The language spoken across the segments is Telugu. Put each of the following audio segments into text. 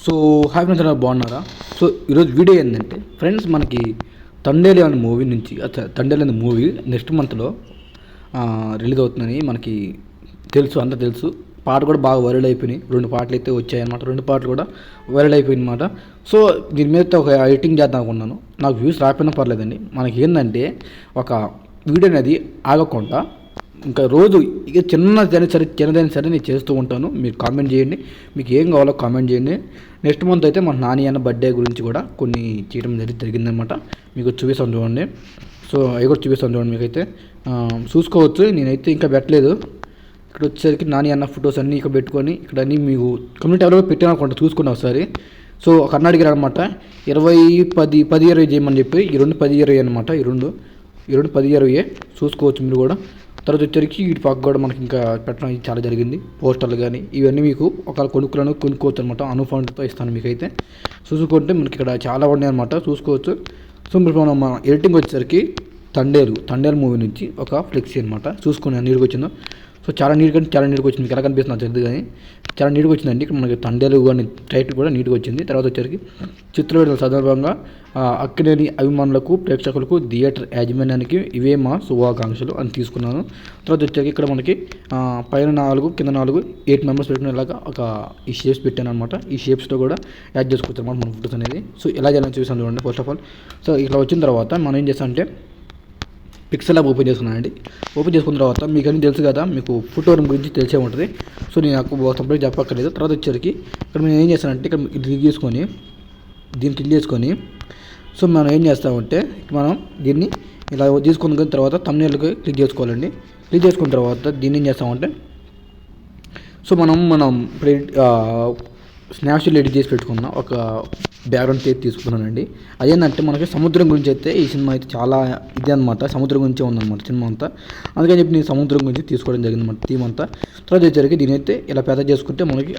సో హాయ్ ఫ్రెండ్స్, అందరూ బాగున్నారా? సో ఈరోజు వీడియో ఏంటంటే ఫ్రెండ్స్, మనకి తండేలి అనే మూవీ నుంచి తండేలి అనే మూవీ నెక్స్ట్ మంత్లో రిలీజ్ అవుతుందని మనకి తెలుసు, అంతా తెలుసు. పాట కూడా బాగా వైరల్ అయిపోయినాయి. 2 పాటలు అయితే వచ్చాయన్నమాట. 2 పాటలు కూడా వైరల్ అయిపోయింది అనమాట. సో దీని మీద ఒక ఎడిటింగ్ చేద్దాం అనుకున్నాను. నాకు వ్యూస్ రాకపోయినా పర్లేదండి. మనకి ఏంటంటే ఒక వీడియో అనేది ఆగకుండా ఇంకా రోజు ఇక చిన్నదైనా సరే నేను చేస్తూ ఉంటాను. మీరు కామెంట్ చేయండి, మీకు ఏం కావాలో కామెంట్ చేయండి. నెక్స్ట్ మంత్ అయితే మన నాని అన్న బర్త్డే గురించి కూడా కొన్ని చేయడం జరిగిందనమాట. మీకు చూపిస్తాను చూడండి. సో అవి కూడా చూపిస్తాను చూడండి. మీకైతే చూసుకోవచ్చు. నేనైతే ఇంకా పెట్టలేదు. ఇక్కడ వచ్చేసరికి నాని అన్న ఫొటోస్ అన్నీ ఇక్కడ పెట్టుకొని ఇక్కడ అన్నీ మీకు కమ్యూనిటీ ఎవరో పెట్టాను అనుకుంటా, చూసుకున్నా ఒకసారి. సో ఒక అన్న అడిగారు అనమాట, 20 చేయమని చెప్పి. ఈ 10-20 అనమాట. ఈ రెండు 10-20 చూసుకోవచ్చు మీరు కూడా. తర్వాత వచ్చరికి ఇటు పక్క కూడా మనకి ఇంకా పెట్టడం చాలా జరిగింది. పోస్టర్లు కానీ ఇవన్నీ మీకు ఒక కొనుక్కోవచ్చు అనమాట. అనుఫండ్తో ఇస్తాను మీకైతే. చూసుకుంటే మనకి ఇక్కడ చాలా ఉన్నాయి అనమాట, చూసుకోవచ్చు. సో మీరు మనం ఎడిటింగ్ వచ్చేసరికి తండేలు మూవీ నుంచి ఒక ఫ్లెక్సీ అనమాట. చూసుకుని నీట్గా వచ్చిందో. సో చాలా నీట్గా వచ్చింది. మీకు ఎలా కనిపిస్తుంది నాకు తెలియదు కానీ చాలా నీట్గా వచ్చిందండి. ఇక్కడ మనకి తండేలు కానీ టైటిల్ కూడా నీట్గా వచ్చింది. తర్వాత వచ్చరికి చిత్ర విడుదల సందర్భంగా అక్కినేని అభిమానులకు, ప్రేక్షకులకు, థియేటర్ యాజమాన్యానికి ఇవే మా శుభాకాంక్షలు అని తీసుకున్నాను. తర్వాత వచ్చరికి ఇక్కడ మనకి పైన 4 కింద 4 8 మెంబర్స్ పెట్టుకునేలాగా ఈ షేప్స్ పెట్టాను అనమాట. ఈ షేప్స్తో కూడా యాడ్ చేసుకోవచ్చు అనమాట మన ఫోటోస్ అనేది. సో ఎలా చేయాలని చూసాను చూడండి. ఫస్ట్ ఆఫ్ ఆల్ సో ఇట్లా వచ్చిన తర్వాత మనం ఏం చేస్తాం అంటే పిక్సెల్ యాప్ ఓపెన్ చేసుకున్నానండి. ఓపెన్ చేసుకున్న తర్వాత మీకు అన్నీ తెలుసు కదా, మీకు ఫోటో రూమ్ గురించి తెలిసే ఉంటుంది. సో నేను నాకు సపరేట్ చెప్పక్కర్లేదు. తర్వాత వచ్చేసరికి ఇక్కడ నేను ఏం చేస్తానంటే ఇక్కడ దీన్ని క్లిక్ చేసుకొని సో మనం ఏం చేస్తామంటే మనం దీన్ని ఇలా తీసుకున్న తర్వాత థంబ్నెయిల్కి క్లిక్ చేసుకోవాలండి. క్లిక్ చేసుకున్న తర్వాత దీన్ని ఏం చేస్తామంటే సో మనం స్నాప్షాట్ ఎడిట్ చేసి పెట్టుకున్న ఒక బ్యాక్గ్రౌండ్ తీసుకున్నానండి. అదేంటంటే మనకి సముద్రం గురించి అయితే ఈ సినిమా అయితే చాలా ఇది అనమాట. సముద్రం గురించే ఉందన్నమాట సినిమా అంతా. అందుకని చెప్పి నేను సముద్రం గురించి తీసుకోవడం జరిగిందన్నమాట థీమ్ అంతా. తర్వాత వచ్చేసరికి దీని అయితే ఇలా పెద్ద చేసుకుంటే మనకి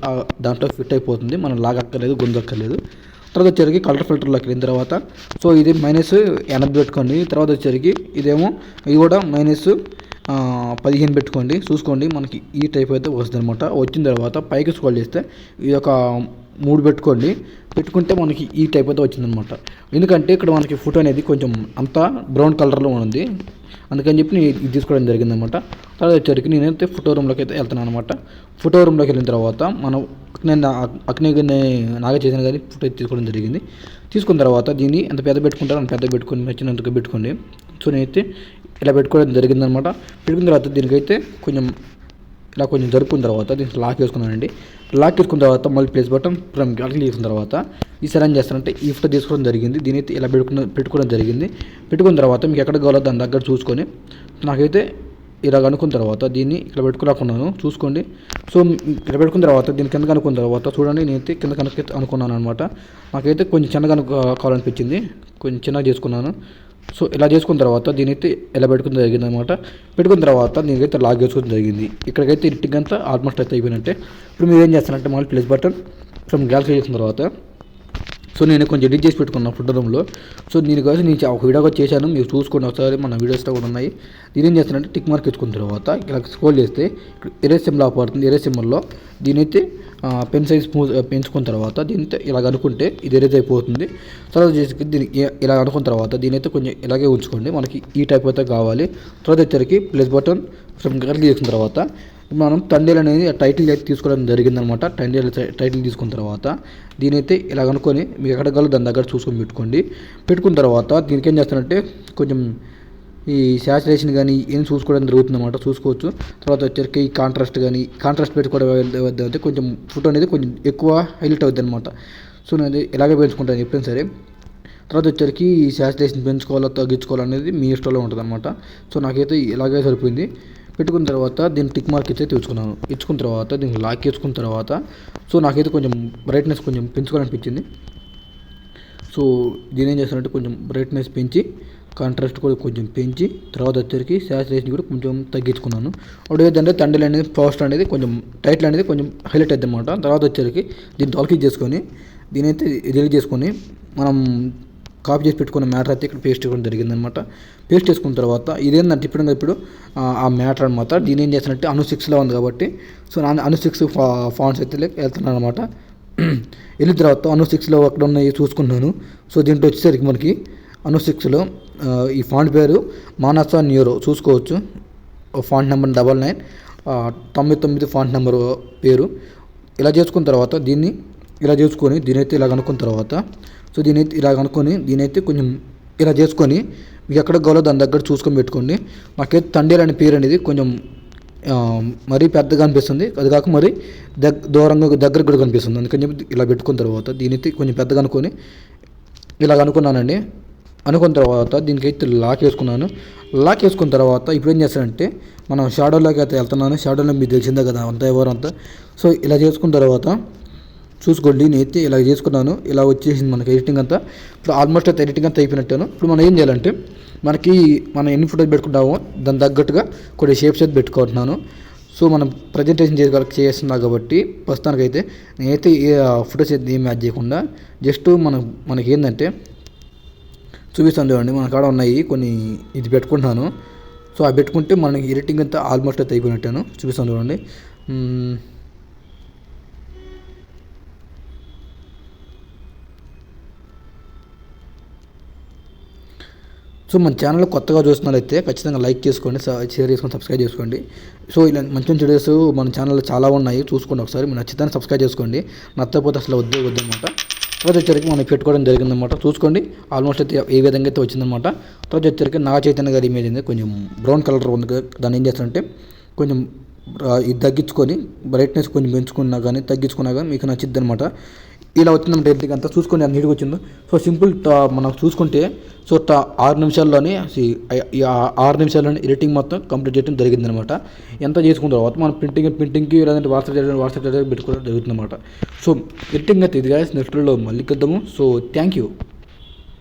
దాంట్లో ఫిట్ అయిపోతుంది. మనం లాగక్కర్లేదు, గొంతక్కర్లేదు. తర్వాత వచ్చేసరికి కలర్ ఫిల్టర్లోకి వెళ్ళిన తర్వాత సో ఇది -80 పెట్టుకోండి. తర్వాత వచ్చేసరికి ఇది కూడా -15 పెట్టుకోండి. చూసుకోండి మనకి ఈ టైప్ అయితే వస్తుంది అనమాట. వచ్చిన తర్వాత పైకి స్క్రోల్ చేస్తే ఇది ఒక 3 పెట్టుకుంటే మనకి ఈ టైప్ అయితే వచ్చిందనమాట. ఎందుకంటే ఇక్కడ మనకి ఫోటో అనేది కొంచెం అంతా బ్రౌన్ కలర్లో ఉంది. అందుకని చెప్పి నేను ఇది తీసుకోవడం జరిగిందనమాట. తర్వాత వచ్చేసరికి నేనైతే ఫోటో రూమ్లోకి అయితే వెళ్తున్నాను అనమాట. ఫోటో రూమ్లోకి వెళ్ళిన తర్వాత మనం అక్కినేని నాగా చేసిన కానీ ఫోటో తీసుకోవడం జరిగింది. తీసుకున్న తర్వాత దీన్ని ఎంత పెద్ద పెట్టుకుంటారో అంత పెద్ద పెట్టుకొని నచ్చినంతగా పెట్టుకోండి. సో నేనైతే ఇలా పెట్టుకోవడం జరిగిందనమాట. పెట్టుకున్న తర్వాత దీనికైతే కొంచెం జరుపుకున్న తర్వాత దీనికి లాక్ వేసుకున్నానండి. లాక్ వేసుకున్న తర్వాత మళ్ళీ ప్లేస్ బటన్ క్లిక్ చేసిన తర్వాత ఈసారి ఏం చేస్తానంటే ఈ ఫోటో తీసుకోవడం జరిగింది. దీనైతే ఇలా పెట్టుకోవడం జరిగింది. పెట్టుకున్న తర్వాత మీకు ఎక్కడ కావాలో దాని దగ్గర చూసుకొని నాకైతే ఇలా అనుకున్న తర్వాత దీన్ని ఇక్కడ పెట్టుకోలేకున్నాను, చూసుకోండి. సో ఇక్కడ పెట్టుకున్న తర్వాత దీన్ని కిందకి అనుకున్న తర్వాత చూడండి, నేనైతే కింద కనుక అనుకున్నాను అనమాట. నాకైతే కొంచెం చిన్నగా కావాలనిపించింది, కొంచెం చిన్నగా చేసుకున్నాను. సో ఇలా చేసుకున్న తర్వాత దీనైతే ఇలా పెట్టుకుని జరిగింది అనమాట. పెట్టుకున్న తర్వాత దీనికైతే లాగ్ చేసుకోవడం జరిగింది. ఇక్కడికైతే ఎడిటింగ్ అంతా ఆల్మోస్ట్ అయితే అయిపోయినట్టే. ఇప్పుడు మీరు ఏం చేస్తారంటే మళ్ళీ ప్లస్ బటన్ గ్యాలరీ చేసిన తర్వాత సో నేను కొంచెం ఎడిట్ చేసి పెట్టుకున్నాను ఫోటో రూమ్లో. సో దీనికోసం నేను ఒక వీడియో కూడా చేశాను, మీరు చూసుకోండి ఒకసారి. మన వీడియోస్లో కూడా ఉన్నాయి. దీని ఏం చేస్తానంటే టిక్ మార్క్ ఇచ్చుకున్న తర్వాత ఇలా స్క్రోల్ చేస్తే ఎరేజ్ సింబల్ పడుతుంది. ఎరేజ్ సింబల్లో దీనైతే పెన్ సైజ్ పెంచుకున్న తర్వాత దీనితో ఇలాగ అనుకుంటే ఇది ఎరేజ్ అయిపోతుంది. తర్వాత చేసి దీన్ని ఇలా అనుకున్న తర్వాత దీనైతే కొంచెం ఇలాగే ఉంచుకోండి. మనకి ఈ టైప్ అయితే కావాలి. తర్వాత వచ్చరికి ప్లస్ బటన్ క్లిక్ చేసిన తర్వాత మనం తండేలు అనేది టైటిల్ అయితే తీసుకోవడం జరిగిందనమాట. టైటిల్ తీసుకున్న తర్వాత దీనైతే ఇలా అనుకొని మీకు ఎక్కడ కావాలో దాని దగ్గర చూసుకొని పెట్టుకున్న తర్వాత దీనికి ఏం చేస్తానంటే కొంచెం ఈ శాచురేషన్ కానీ ఏం చూసుకోవడం జరుగుతుందన్నమాట, చూసుకోవచ్చు. తర్వాత వచ్చరికి ఈ కాంట్రాస్ట్ పెట్టుకోవడం అయితే కొంచెం ఫోటో అనేది కొంచెం ఎక్కువ హైలైట్ అవుతుంది అనమాట. సో నేను ఇలాగే పెంచుకుంటాను ఎప్పుడైనా సరే. తర్వాత వచ్చరికి ఈ శాచురేషన్ పెంచుకోవాలో తగ్గించుకోవాలో అనేది మీ ఇష్టంలో ఉంటుంది అనమాట. సో నాకైతే ఇలాగే సరిపోయింది. పెట్టుకున్న తర్వాత దీన్ని టిక్ మార్క్ అయితే ఇచ్చుకున్న తర్వాత దీన్ని లాక్ చేసుకున్న తర్వాత సో నాకైతే కొంచెం బ్రైట్నెస్ కొంచెం పెంచుకోవాలనిపించింది. సో దీని ఏం చేస్తానంటే కొంచెం బ్రైట్నెస్ పెంచి కాంట్రాస్ట్ కూడా కొంచెం పెంచి తర్వాత వచ్చరికి శాచురేషన్ కూడా కొంచెం తగ్గించుకున్నాను. అప్పుడు ఏంటంటే తండ్రి అనేది ఫస్ట్ అనేది కొంచెం టైటిల్ అనేది కొంచెం హైలైట్ అవుతుంది అనమాట. తర్వాత వచ్చరికి దీన్ని తొలకి చేసుకొని దీనైతే డిలీట్ చేసుకొని మనం కాపీ చేసి పెట్టుకున్న మ్యాటర్ అయితే ఇక్కడ పేస్ట్ చేయడం జరిగిందనమాట. పేస్ట్ చేసుకున్న తర్వాత ఇదేంటంటే ఇప్పుడు ఆ మ్యాటర్ అనమాట. దీని ఏం చేస్తానంటే అను 6లో ఉంది కాబట్టి సో అను 6 ఫాంట్స్ అయితే వెళ్తున్నాను అనమాట. వెళ్ళిన తర్వాత అను 6లో అక్కడ ఉన్నాయి చూసుకుంటున్నాను. సో దీంట్లో వచ్చేసరికి మనకి అను 6లో ఈ ఫాంట్ పేరు మానస న్యూరో చూసుకోవచ్చు. ఫాంట్ నెంబర్ 99 99 ఫాంట్ నెంబర్ పేరు. ఇలా చేసుకున్న తర్వాత దీన్ని ఇలా చేసుకొని దీనైతే ఇలా కనుక్కున్న తర్వాత సో దీనైతే ఇలా కనుక్కొని దీనైతే కొంచెం ఇలా చేసుకొని మీకు ఎక్కడ కావాలో దాని దగ్గర చూసుకొని పెట్టుకోండి. నాకైతే తండేలు అనే పేరు అనేది కొంచెం మరీ పెద్దగా అనిపిస్తుంది, అది కాక మరి దూరంగా దగ్గరకు కూడా కనిపిస్తుంది. అందుకని చెప్పి ఇలా పెట్టుకున్న తర్వాత దీనైతే కొంచెం పెద్దగా అనుకొని ఇలా అనుకున్నానండి. అనుకున్న తర్వాత దీనికైతే లాక్ వేసుకున్నాను. లాక్ వేసుకున్న తర్వాత ఇప్పుడు ఏం చేస్తానంటే మనం షాడోలోకి అయితే వెళ్తున్నాను. షాడోలో మీకు తెలిసిందే కదా అంతా ఎవరంతా. సో ఇలా చేసుకున్న తర్వాత చూసుకోండి, నేనైతే ఇలా చేసుకున్నాను. ఇలా వచ్చేసింది మనకి ఎడిటింగ్ అంతా. ఇప్పుడు ఆల్మోస్ట్ అయితే ఎడిటింగ్ అంతా అయిపోయినట్టాను. ఇప్పుడు మనం ఏం చేయాలంటే మనం ఎన్ని ఫోటోస్ పెట్టుకుంటామో దాని తగ్గట్టుగా కొన్ని షేప్స్ అయితే పెట్టుకుంటున్నాను. సో మనం ప్రజెంటేషన్ చేస్తున్నా కాబట్టి ప్రస్తుతానికైతే నేనైతే ఫోటోస్ అయితే ఏం యాడ్ చేయకుండా జస్ట్ మనకి ఏంటంటే చూపిస్తాను చూడండి. మన కాడ ఉన్నాయి కొన్ని ఇది పెట్టుకుంటున్నాను. సో అవి పెట్టుకుంటే మనకి ఎడిటింగ్ అంతా ఆల్మోస్ట్ అయితే అయిపోయినట్టాను. చూపిస్తాను చూడండి. సో మన ఛానల్ కొత్తగా చూస్తున్నట్లయితే ఖచ్చితంగా లైక్ చేసుకోండి, షేర్ చేసుకొని సబ్స్క్రైబ్ చేసుకోండి. సో ఇలా మంచి మంచి వీడియోస్ మన ఛానల్లో చాలా ఉన్నాయి, చూసుకోండి ఒకసారి. మీరు నచ్చితే సబ్స్క్రైబ్ చేసుకోండి, నచ్చకపోతే అసలు వద్దనమాట. తర్వాత వచ్చరికి మనం పెట్టుకోవడం జరిగిందనమాట. చూసుకోండి ఆల్మోస్ట్ అయితే ఏ విధంగా అయితే వచ్చిందనమాట. తర్వాత వచ్చరికి నాగ చైతన్య గారి ఇమేజ్ ఉంది, కొంచెం బ్రౌన్ కలర్ ఉంది కదా. దాన్ని ఏం చేస్తారంటే కొంచెం ఇది తగ్గించుకొని బ్రైట్నెస్ కొంచెం పెంచుకున్నా కానీ తగ్గించుకున్నా కానీ మీకు నచ్చిద్ది అనమాట. ఇలా వచ్చిందన్నమాట ఎడిటింగ్ అంతా. చూసుకొని అది నీట్గా వచ్చిందో. సో సింపుల్ మనం చూసుకుంటే సో 6 నిమిషాల్లోనే 6 నిమిషాల్లోనే ఎడిటింగ్ మొత్తం కంప్లీట్ చేయడం జరిగిందనమాట. ఎంత చేసుకున్న తర్వాత మనం ప్రింటింగ్కి లేదంటే వాట్సాప్ పెట్టుకోవడం జరుగుతుందన్నమాట. సో ఎడిటింగ్ అయితే ఇది గాయస్. నెక్స్ట్ వీడియోలో మళ్ళీ కలుద్దాము. So thank you.